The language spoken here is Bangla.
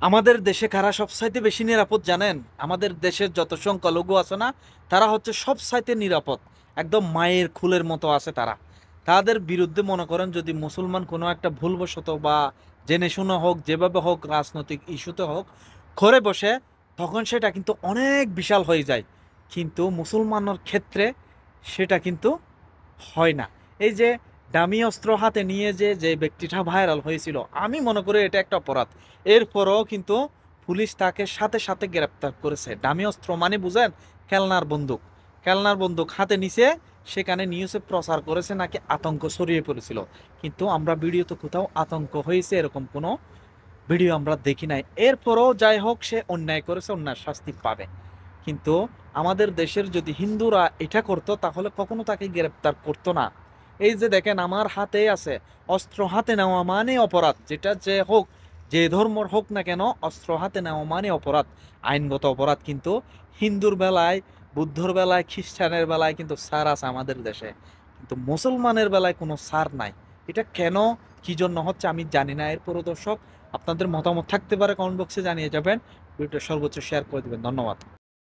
আমাদের দেশে কারা সবচাইতে বেশি নিরাপদ জানেন? আমাদের দেশের যত সংখ্যালঘু আছে না, তারা হচ্ছে সবচাইতে নিরাপদ। একদম মায়ের খুলের মতো আছে তারা। তাদের বিরুদ্ধে মনে করেন যদি মুসলমান কোনো একটা ভুলবশত বা জেনে শুনে হোক, যেভাবে হোক, রাজনৈতিক ইস্যুতে হোক, করে বসে, তখন সেটা কিন্তু অনেক বিশাল হয়ে যায়। কিন্তু মুসলমানের ক্ষেত্রে সেটা কিন্তু হয় না। এই যে দামি অস্ত্র হাতে নিয়ে যে যে ব্যক্তিটা ভাইরাল হয়েছিল, আমি মনে করি এটা একটা অপরাধ। এরপরও কিন্তু পুলিশ তাকে সাথে সাথে গ্রেপ্তার করেছে। দামি অস্ত্র মানে বুঝেন, খেলনার বন্দুক। খেলনার বন্দুক হাতে নিছে, সেখানে নিউজে প্রচার করেছে নাকি আতঙ্ক ছড়িয়ে পড়েছিল। কিন্তু আমরা ভিডিওতে কোথাও আতঙ্ক হয়েছে এরকম কোনো ভিডিও আমরা দেখি নাই। এরপরও যাই হোক, সে অন্যায় করেছে, অন্যায় শাস্তি পাবে। কিন্তু আমাদের দেশের যদি হিন্দুরা এটা করতো তাহলে কখনো তাকে গ্রেপ্তার করতো না। এই যে দেখেন, আমার হাতে আছে, অস্ত্র হাতে নেওয়া মানে অপরাধ। যেটা যে হোক, যে ধর্মর হোক না কেন, অস্ত্র হাতে নেওয়া মানে অপরাধ, আইনগত অপরাধ। কিন্তু হিন্দুর বেলায়, বুদ্ধর বেলায়, খ্রিস্টানের বেলায় কিন্তু ছাড় আছে আমাদের দেশে। কিন্তু মুসলমানের বেলায় কোনো ছাড় নাই। এটা কেন, কি জন্য হচ্ছে আমি জানি না। এরপরও দর্শক, আপনাদের মতামত থাকতে পারে, কমেন্ট বক্সে জানিয়ে যাবেন। ভিডিওটা সর্বোচ্চ শেয়ার করে দিবেন। ধন্যবাদ।